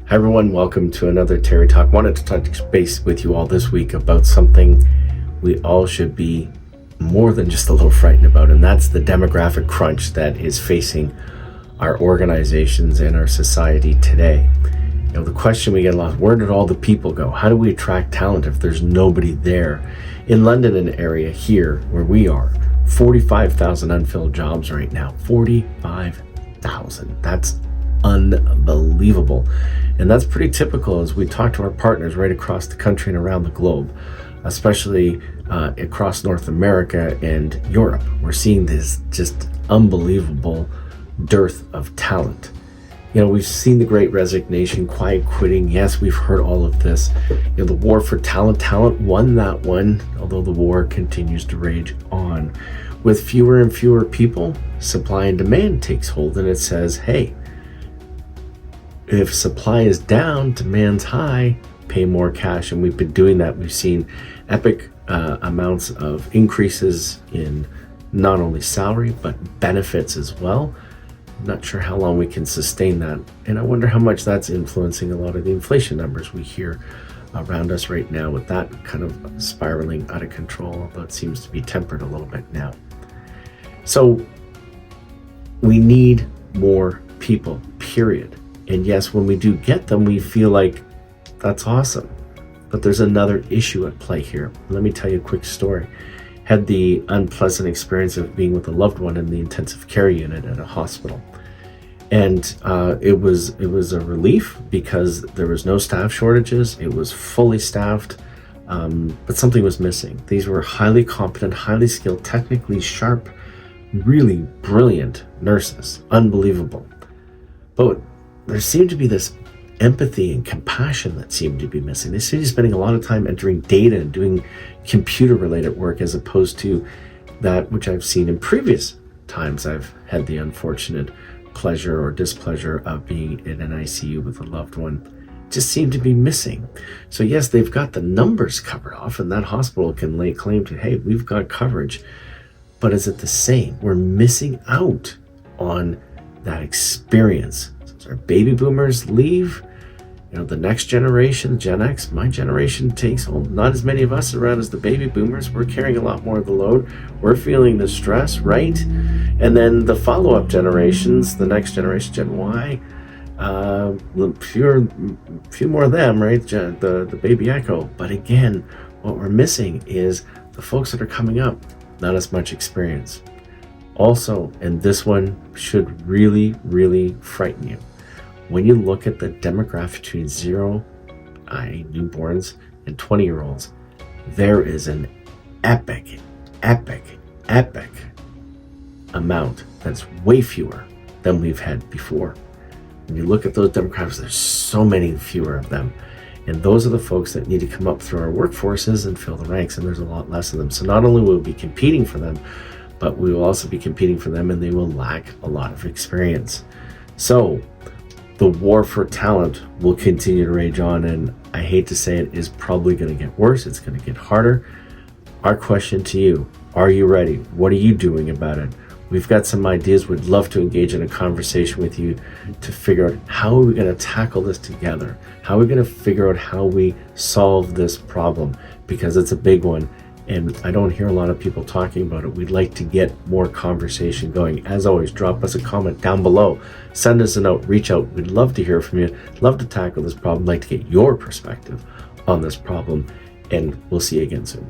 Hi everyone, welcome to another Terry Talk. Wanted to touch base with you all this week about something we all should be more than just a little frightened about, and that's the demographic crunch that is facing our organizations and our society today. The question we get a lot, where did all the people go? How do we attract talent if there's nobody there? In London and area here where we are, 45,000 unfilled jobs right now. 45,000. That's unbelievable. And that's pretty typical as we talk to our partners right across the country and around the globe, especially across North America and Europe. We're seeing this just unbelievable dearth of talent. We've seen the great resignation, quiet quitting. Yes, we've heard all of this. The war for talent won that one, although the war continues to rage on. With fewer and fewer people, supply and demand takes hold, and it says, hey, if supply is down, demand's high, pay more cash. And we've been doing that. We've seen epic amounts of increases in not only salary, but benefits as well. I'm not sure how long we can sustain that. And I wonder how much that's influencing a lot of the inflation numbers we hear around us right now, with that kind of spiraling out of control, although it seems to be tempered a little bit now. So we need more people, period. And yes, when we do get them, we feel like that's awesome. But there's another issue at play here. Let me tell you a quick story. Had the unpleasant experience of being with a loved one in the intensive care unit at a hospital. And it was a relief because there was no staff shortages. It was fully staffed, but something was missing. These were highly competent, highly skilled, technically sharp, really brilliant nurses. Unbelievable. But there seemed to be this empathy and compassion that seemed to be missing. They seemed to be spending a lot of time entering data and doing computer-related work, as opposed to that which I've seen in previous times I've had the unfortunate pleasure or displeasure of being in an ICU with a loved one. Just seemed to be missing. So yes, they've got the numbers covered off, and that hospital can lay claim to, hey, we've got coverage. But is it the same? We're missing out on that experience. Our baby boomers leave, the next generation, Gen X, my generation takes, not as many of us around as the baby boomers. We're carrying a lot more of the load. We're feeling the stress, right? And then the follow-up generations, the next generation, Gen Y, few more of them, right? The baby echo. But again, what we're missing is the folks that are coming up, not as much experience. Also, and this one should really, really frighten you. When you look at the demographic between newborns and 20-year-olds, there is an epic amount that's way fewer than we've had before. When you look at those demographics, there's so many fewer of them. And those are the folks that need to come up through our workforces and fill the ranks, and there's a lot less of them. So not only will we be competing for them, but we will also be competing for them, and they will lack a lot of experience. So the war for talent will continue to rage on, and I hate to say it, is probably going to get worse. It's going to get harder. Our question to you, are you ready? What are you doing about it? We've got some ideas. We'd love to engage in a conversation with you to figure out how are we going to tackle this together? How are we going to figure out how we solve this problem? Because it's a big one, and I don't hear a lot of people talking about it. We'd like to get more conversation going. As always, drop us a comment down below. Send us a note, reach out. We'd love to hear from you. Love to tackle this problem. Like to get your perspective on this problem. And we'll see you again soon.